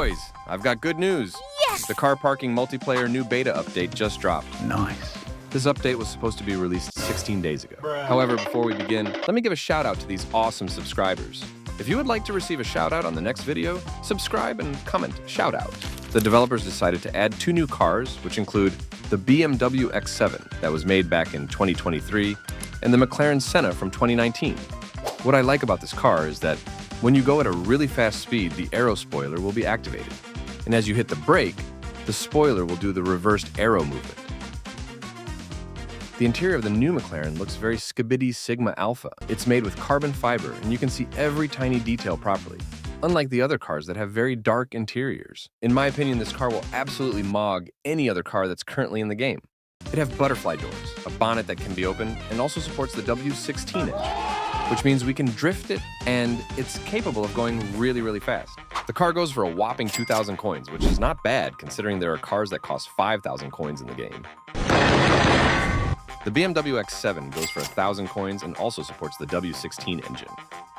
boys, I've got good news. Yes! The carparking multiplayer new beta update just dropped. Nice. This update was supposed to be released 16 days ago. Bruh. However, before we begin, let me give a shout out to these awesome subscribers. If you would like to receive a shout out on the next video, subscribe and comment shout out. The developers decided to add 2 new cars, which include the BMW X7 that was made back in 2023 and the McLaren Senna from 2019. What I like about this car is that when you go at a really fast speed, the aero spoiler will be activated. And as you hit the brake, the spoiler will do the reversed aero movement. The interior of the new McLaren looks very Skibidi Sigma Alpha. It's made with carbon fiber, and you can see every tiny detail properly, unlike the other cars that have very dark interiors. In my opinion, this car will absolutely mog any other car that's currently in the game. It has butterfly doors, a bonnet that can be opened, and also supports the W16 engine, which means we can drift it, and it's capable of going really, really fast. The car goes for a whopping 2,000 coins, which is not bad considering there are cars that cost 5,000 coins in the game. The BMW X7 goes for 1,000 coins and also supports the W16 engine.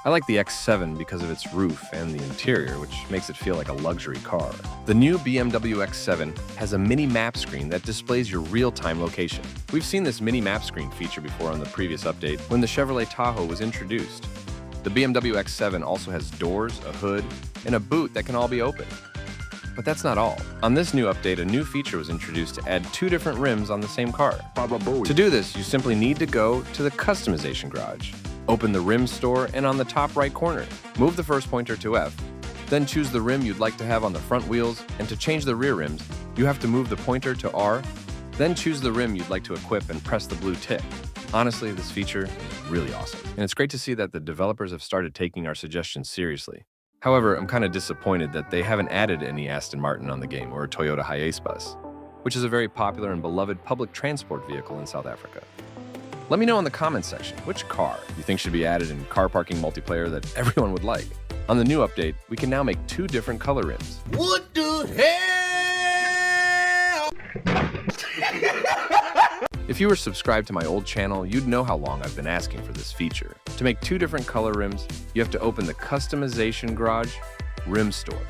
I like the X7 because of its roof and the interior, which makes it feel like a luxury car. The new BMW X7 has a mini map screen that displays your real-time location. We've seen this mini map screen feature before on the previous update when the Chevrolet Tahoe was introduced. The BMW X7 also has doors, a hood, and a boot that can all be opened. But that's not all. On this new update, a new feature was introduced to add 2 different rims on the same car. To do this, you simply need to go to the customization garage. Open the rim store, and on the top right corner, move the first pointer to F. Then choose the rim you'd like to have on the front wheels, and to change the rear rims, you have to move the pointer to R. Then choose the rim you'd like to equip and press the blue tick. Honestly, this feature is really awesome, and it's great to see that the developers have started taking our suggestions seriously. However, I'm kind of disappointed that they haven't added any Aston Martin on the game or a Toyota Hiace bus, which is a very popular and beloved public transport vehicle in South Africa. Let me know in the comments section which car you think should be added in car parking multiplayer that everyone would like. On the new update, we can now make 2 different color rims. What the hell? If you were subscribed to my old channel, you'd know how long I've been asking for this feature. To make 2 different color rims, you have to open the Customization Garage Rim Store.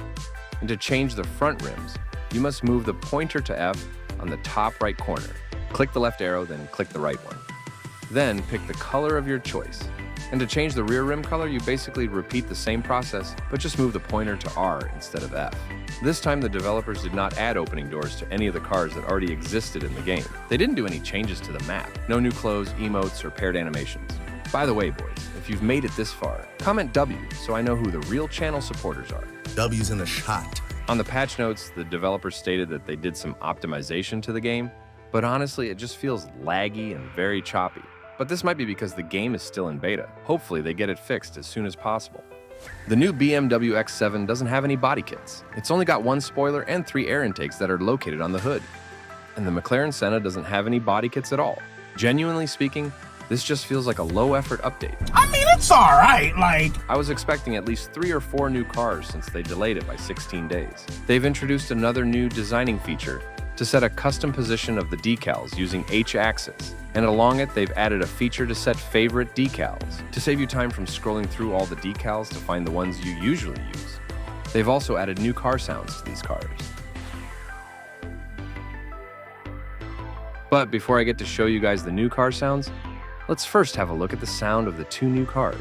And to change the front rims, you must move the pointer to F on the top right corner. Click the left arrow, then click the right one. Then pick the color of your choice. And to change the rear rim color, you basically repeat the same process, but just move the pointer to R instead of F. This time, the developers did not add opening doors to any of the cars that already existed in the game. They didn't do any changes to the map. No new clothes, emotes, or paired animations. By the way, boys, if you've made it this far, comment W so I know who the real channel supporters are. W's in the shot. On the patch notes, the developers stated that they did some optimization to the game, but honestly, it just feels laggy and very choppy. But this might be because the game is still in beta. Hopefully, they get it fixed as soon as possible. The new BMW X7 doesn't have any body kits. It's only got 1 spoiler and 3 air intakes that are located on the hood. And the McLaren Senna doesn't have any body kits at all. Genuinely speaking, this just feels like a low-effort update. I mean, it's alright, like... I was expecting at least 3 or 4 new cars since they delayed it by 16 days. They've introduced another new designing feature to set a custom position of the decals using H-axis. And along it, they've added a feature to set favorite decals, to save you time from scrolling through all the decals to find the ones you usually use. They've also added new car sounds to these cars. But before I get to show you guys the new car sounds, let's first have a look at the sound of the 2 new cars.